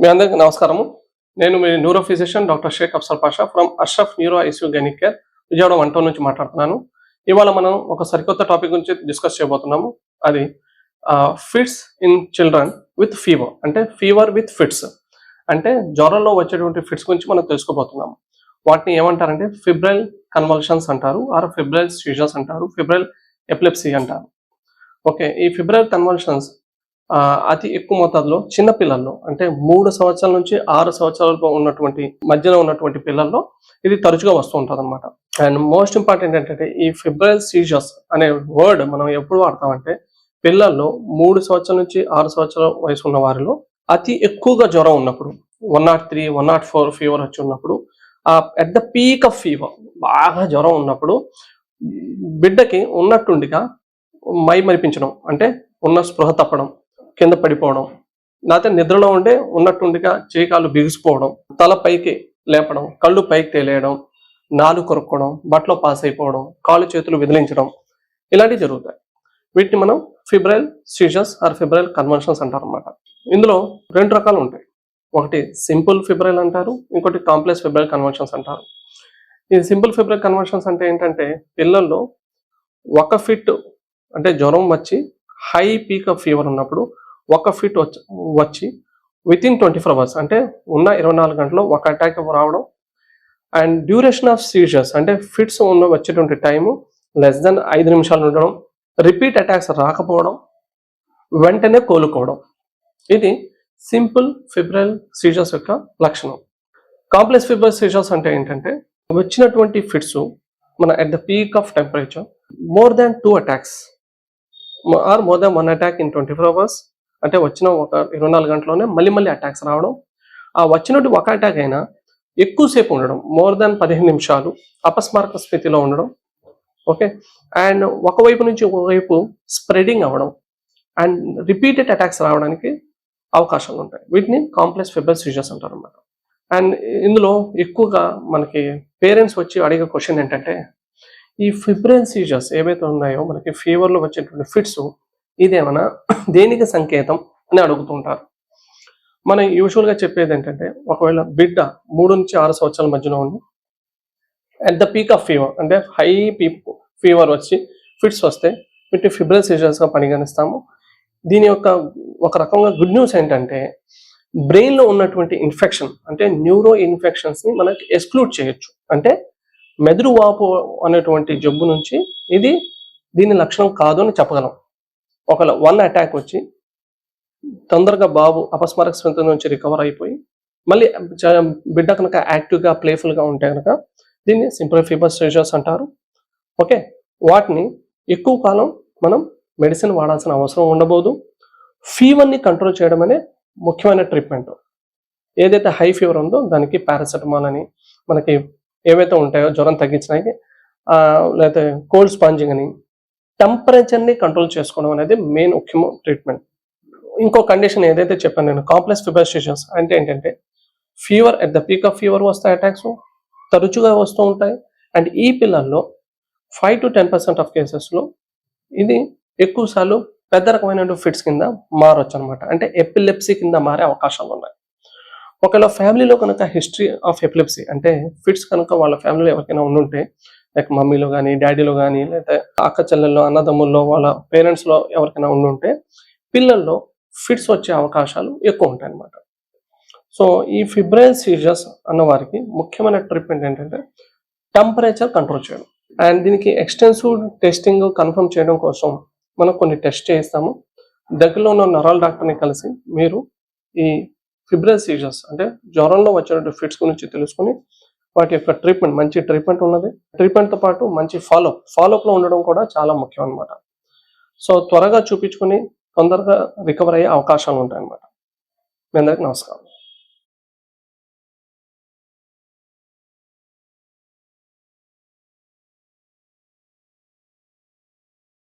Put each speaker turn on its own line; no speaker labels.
మీ అందరికీ నమస్కారము. నేను మీ neuro physician doctor Shaik Afsar Pasha from Ashraf neuro ICU gynaec care Vijayawada 1 town నుంచి మాట్లాడుతున్నాను. ఇవాళ మనం ఒక సరికొత్త టాపిక్ గురించి డిస్కస్ చేయబోతున్నాము. అది fits in children with fever, అంటే ఫీవర్ విత్ ఫిట్స్, అంటే జ్వరంలో వచ్చేటువంటి ఫిట్స్ గురించి మనం తెలుసుకోబోతున్నాము. వాటిని ఏమంటారంటే ఫిబ్రైల్ కన్వల్షన్స్ అంటారు, ఆర్ ఫిబ్రైల్ సీజర్స్ అంటారు, ఫిబ్రైల్ ఎపిలెప్సీ అంటారు. ఓకే, ఈ ఫిబ్రైల్ కన్వల్షన్స్ అతి ఎక్కువ మోతాదులో చిన్న పిల్లల్లో, అంటే 3 సంవత్సరాల నుంచి 6 సంవత్సరాలతో ఉన్నటువంటి మధ్యలో ఉన్నటువంటి పిల్లల్లో ఇది తరచుగా వస్తూ ఉంటుంది అనమాట. అండ్ మోస్ట్ ఇంపార్టెంట్ ఏంటంటే ఈ ఫిబ్రైల్ సీజర్స్ అనే వర్డ్ మనం ఎప్పుడు వాడతామంటే పిల్లల్లో 3 సంవత్సరాల నుంచి 6 సంవత్సరాల వయసు ఉన్న వారిలో అతి ఎక్కువగా జ్వరం ఉన్నప్పుడు, 103, 104 ఫీవర్ వచ్చి ఉన్నప్పుడు, at the peak of fever, బాగా జ్వరం ఉన్నప్పుడు బిడ్డకి ఉన్నట్టుండిగా మరిపించడం, అంటే ఉన్న స్పృహ తప్పడం, కింద పడిపోవడం, లేకపోతే నిద్రలో ఉండే ఉన్నట్టుండిగా చేయికాళ్ళు బిగిసిపోవడం, తల పైకి లేపడం, కళ్ళు పైకి తేలేయడం, నాలుగు కొరుక్కోవడం, బట్టలో పాస్ అయిపోవడం, కాళ్ళు చేతులు విదిలించడం, ఇలాంటివి జరుగుతాయి. వీటిని మనం febrile seizures or febrile convulsions అంటారు అన్నమాట. ఇందులో 2 రకాలు ఉంటాయి. ఒకటి సింపుల్ ఫిబ్రైల్ అంటారు, ఇంకోటి కాంప్లెక్స్ ఫిబ్రైల్ కన్వల్షన్స్ అంటారు. ఈ సింపుల్ ఫిబ్రైల్ కన్వల్షన్స్ అంటే ఏంటంటే పిల్లల్లో 1 ఫిట్, అంటే జ్వరం వచ్చి హై పీక్ ఆఫ్ ఫీవర్ ఉన్నప్పుడు 1 ఫిట్ వచ్చి వితిన్ 24 అవర్స్, అంటే ఉన్న 24 గంటల్లో ఒక అటాక్ రావడం, అండ్ డ్యూరేషన్ ఆఫ్ సీజర్స్, అంటే ఫిట్స్ వచ్చేటువంటి టైము లెస్ దెన్ 5 నిమిషాలు ఉండడం, రిపీట్ అటాక్స్ రాకపోవడం, వెంటనే కోలుకోవడం. ఇది సింపుల్ ఫిబ్రైల్ సీజర్స్ యొక్క లక్షణం. కాంప్లెక్స్ ఫిబ్రైల్ సీజర్స్ అంటే ఏంటంటే వచ్చినటువంటి ఫిట్స్ మన at the peak of temperature more than 2 attacks or more than 1 attack in 24 hours, అంటే వచ్చిన ఒక 24 గంటలోనే మళ్ళీ అటాక్స్ రావడం, ఆ వచ్చినట్టు ఒక అటాక్ అయినా ఎక్కువసేపు ఉండడం, మోర్ దాన్ 15 నిమిషాలు అపస్మారక స్థితిలో ఉండడం. ఓకే, అండ్ ఒకవైపు నుంచి ఒకవైపు స్ప్రెడింగ్ అవ్వడం, అండ్ రిపీటెడ్ అటాక్స్ రావడానికి అవకాశాలు ఉంటాయి. వీటిని కాంప్లెక్స్ ఫిబ్రైల్ సీజర్స్ అంటారు అన్నమాట. అండ్ ఇందులో ఎక్కువగా మనకి పేరెంట్స్ వచ్చి అడిగే క్వశ్చన్ ఏంటంటే ఈ ఫిబ్రైల్ సీజర్స్ ఏవైతే ఉన్నాయో మనకి ఫీవర్లో వచ్చేటువంటి ఫిట్స్, ఇదేమన్నా దేనికి సంకేతం అని అడుగుతుంటారు. మనం యూజువల్గా చెప్పేది ఏంటంటే ఒకవేళ బిడ్డ 3 నుంచి 6 సంవత్సరాల మధ్యలో ఉంది, at the peak of fever, అంటే హై పీక్ ఫీవర్ వచ్చి ఫిట్స్ వస్తే వీటిని ఫిబ్రైల్ సీజర్స్గా పరిగణిస్తాము. దీని యొక్క ఒక రకంగా గుడ్ న్యూస్ ఏంటంటే బ్రెయిన్లో ఉన్నటువంటి ఇన్ఫెక్షన్, అంటే న్యూరో ఇన్ఫెక్షన్స్ని మనకి ఎక్స్క్లూడ్ చేయొచ్చు. అంటే మెదడు వాపు అనేటువంటి జబ్బు నుంచి దీని లక్షణం కాదు అని చెప్పగలం. ఒకవేళ 1 అటాక్ వచ్చి తొందరగా బాబు అపస్మారక స్థితి నుంచి రికవర్ అయిపోయి మళ్ళీ బిడ్డ కనుక యాక్టివ్గా ప్లేఫుల్గా ఉంటే కనుక దీన్ని సింపుల్ ఫిబ్రైల్ సీజర్స్ అంటారు. ఓకే, వాటిని ఎక్కువ కాలం మనం మెడిసిన్ వాడాల్సిన అవసరం ఉండబోదు. ఫీవర్ని కంట్రోల్ చేయడం అనే ముఖ్యమైన ట్రీట్మెంట్. ఏదైతే హై ఫీవర్ ఉందో దానికి పారాసెటమాల్ అని, మనకి ఏవైతే ఉంటాయో జ్వరం తగ్గించడానికి, లేకపోతే కోల్డ్ స్పాంజింగ్ అని, టెంపరేచర్ని కంట్రోల్ చేసుకోవడం అనేది మెయిన్ ముఖ్యమైన ట్రీట్మెంట్. ఇంకో కండిషన్ ఏదైతే చెప్పాను నేను, కాంప్లెక్స్ ఫిబ్రైల్ సీజర్స్ అంటే ఏంటంటే fever at the peak of fever వస్తాయి, అటాక్స్ తరచుగా వస్తూ ఉంటాయి. అండ్ ఈ పిల్లల్లో 5 to 10% ఆఫ్ కేసెస్లో ఇది ఎక్కువసార్లు పెద్ద రకమైన ఫిట్స్ కింద మారొచ్చు అనమాట, అంటే ఎపిలెప్సీ కింద మారే అవకాశాలు ఉన్నాయి. ఒకవేళ ఫ్యామిలీలో కనుక హిస్టరీ ఆఫ్ ఎపిలెప్సీ, అంటే ఫిట్స్ కనుక వాళ్ళ ఫ్యామిలీలో ఎవరికైనా ఉండుంటే, లైక్ మమ్మీలో కానీ డాడీలో కానీ, లేదా అక్క చెల్లెల్లో అన్నదమ్ముల్లో వాళ్ళ పేరెంట్స్లో ఎవరికైనా ఉండుంటే పిల్లల్లో ఫిట్స్ వచ్చే అవకాశాలు ఎక్కువ ఉంటాయి అన్నమాట. సో ఈ ఫిబ్రైల్ సీజర్స్ అన్న వారికి ముఖ్యమైన ట్రీట్మెంట్ ఏంటంటే టెంపరేచర్ కంట్రోల్ చేయడం. అండ్ దీనికి ఎక్స్టెన్సివ్ టెస్టింగ్ కన్ఫర్మ్ చేయడం కోసం మనం కొన్ని టెస్ట్ చేయిస్తాము. దగ్గరలో ఉన్న నరాల్ డాక్టర్ని కలిసి మీరు ఈ ఫిబ్రైల్ సీజర్స్, అంటే జ్వరంలో వచ్చినటువంటి ఫిట్స్ గురించి తెలుసుకుని వాటి యొక్క ట్రీట్మెంట్, మంచి ట్రీట్మెంట్ ఉన్నది. ట్రీట్మెంట్తో పాటు మంచి ఫాలోఅప్లో ఉండడం కూడా చాలా ముఖ్యం అనమాట. సో త్వరగా చూపించుకుని తొందరగా రికవర్ అయ్యే అవకాశాలు ఉంటాయి అన్నమాట. మీ అందరికీ నమస్కారం.